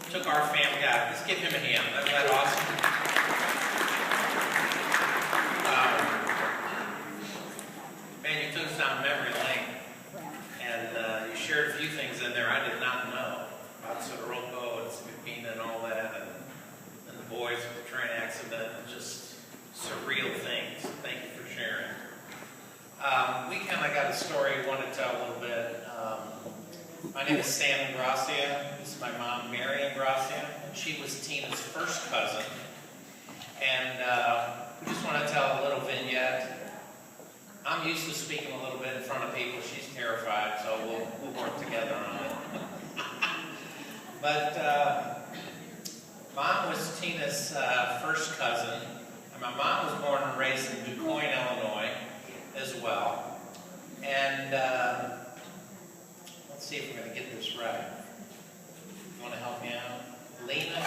took our family out. Let's give him a hand. Isn't that awesome? Man, you took us down memory lane, and you shared a few things in there I did not know about Sotoroco and Scapina and all that, and the boys with the train accident, and just surreal things. Thank you for sharing. We kind of got a story we want to tell a little bit. My name is Stan Ingracia. This is my mom, Mary Ingracia. She was Tina's first cousin. And we just want to tell a little vignette. I'm used to speaking a little bit in front of people. She's terrified, so we'll work together on it. But Mom was Tina's first cousin. And my mom was born and raised in Guccione, Illinois, as well. And let's see if we're going to get this right. You want to help me out? Lena?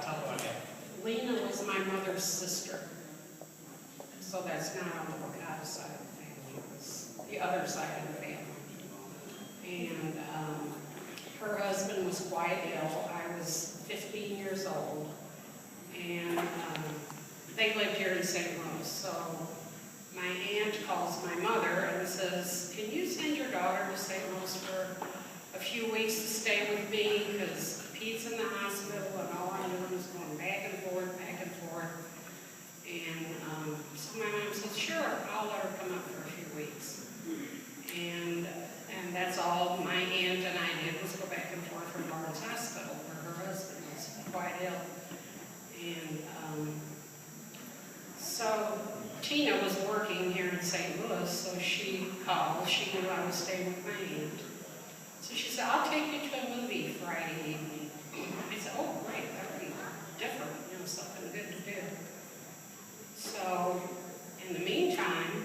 Tell me what again. Lena was my mother's sister. So that's not on the Bocata side of the family. It was the other side of the family. And her husband was quite ill. I was 15 years old. And they lived here in St. Louis. So my aunt calls my mother and says, can you send your daughter to St. Louis for a few weeks to stay with me? Because Pete's in the hospital and all I'm doing is going back and forth. And so my mom said, sure, I'll let her come up for a few weeks. And that's all my aunt and I did was go back and forth from Lawrence Hospital where her husband was quite ill. And so Tina was working here in St. Louis, so she called. She knew I was staying with my aunt. So she said, I'll take you to a movie Friday evening. I said, oh, great, that would be different, something good to do. So, in the meantime,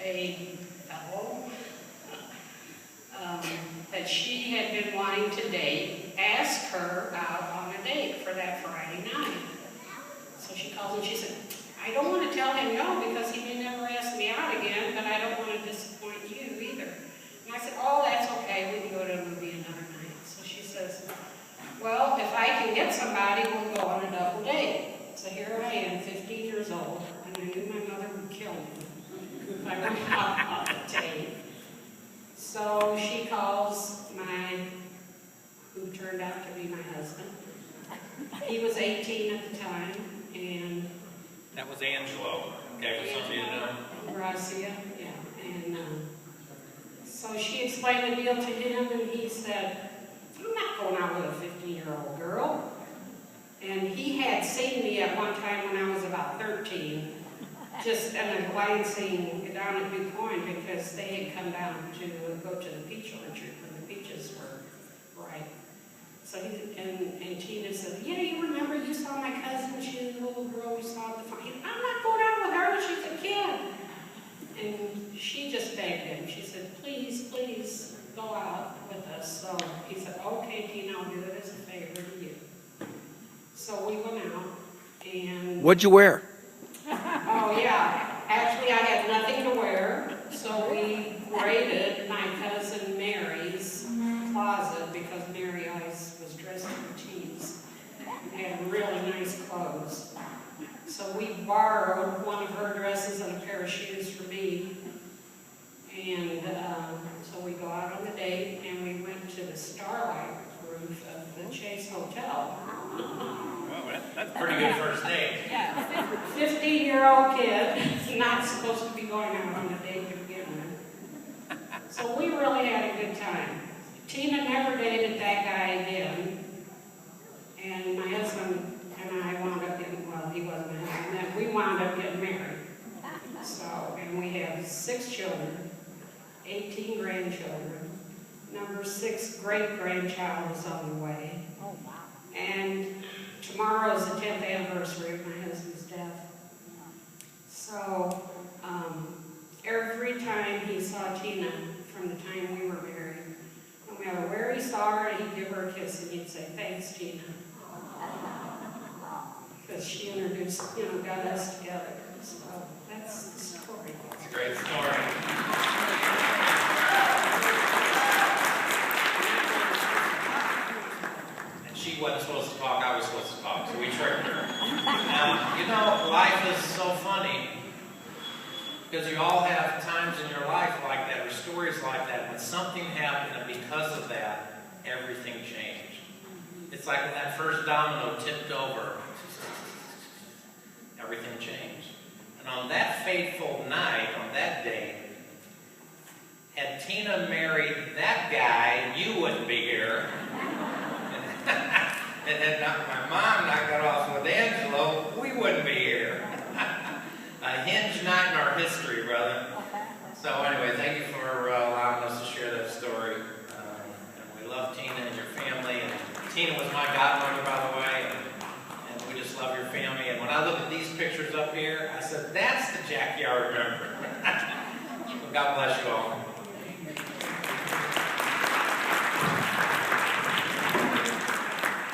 a fellow that she had been wanting to date asked her out on a date for that Friday night. So she calls and she said, I don't want to tell him no because he may never ask me out again, but I don't want to disappoint you either. And I said, oh, that's okay, we can go to a movie another night. So she says, well, if I can get somebody, we'll go on a double date. So here I am, 15 years old, and I knew my mother would kill me if I went out on the date. So she calls who turned out to be my husband. He was 18 at the time, and that was Angelo. Okay, for some of you to know. Gracia, yeah. And so she explained the deal to him, and he said, I'm not going out with a 15-year-old girl. And he had seen me at one time when I was about 13, just in a glancing down at Guccione because they had come down to go to the peach orchard when the peaches were ripe. So and Tina said, yeah, you remember you saw my cousin, she was a little girl we saw at the farm. I'm not going out with her, she's a kid. And she just begged him. She said, please, please go out with us. So he said, okay, Tina, I'll do it as a favor to you. So we went out, and... What'd you wear? Oh, yeah. Actually, I had nothing to wear, so we raided my cousin Mary's closet because Mary always was dressed in jeans and had really nice clothes. So we borrowed one of her dresses and a pair of shoes for me, and so we go out on the date, and we went to the Starlight roof of the Chase Hotel. Well, that's a pretty good first date. Yeah, 15-year-old kid, not supposed to be going out on a date to begin with. So we really had a good time. Tina never dated that guy again, and my husband and I wound up getting, well, he wasn't my husband, then we wound up getting married. So, and we have 6 children, 18 grandchildren. Number 6 great-grandchild is on the way. Oh, wow. And tomorrow is the 10th anniversary of my husband's death. So, every time he saw Tina from the time we were married, no matter where he saw her, he'd give her a kiss and he'd say, thanks, Tina. Because she introduced, got us together. So, that's the story. It's a great story. she wasn't supposed to talk, I was supposed to talk, so we tricked her. You know, life is so funny, because you all have times in your life like that, or stories like that, when something happened, and because of that, everything changed. It's like when that first domino tipped over, everything changed. And on that fateful night, on that day, had Tina married that guy, you wouldn't be here. And had my mom not got off with Angelo, we wouldn't be here. A hinge night in our history, brother. So anyway, thank you for allowing us to share that story. And we love Tina and your family. And Tina was my godmother, by the way. And we just love your family. And when I look at these pictures up here, I said, that's the Jackie I remember. Well, God bless you all.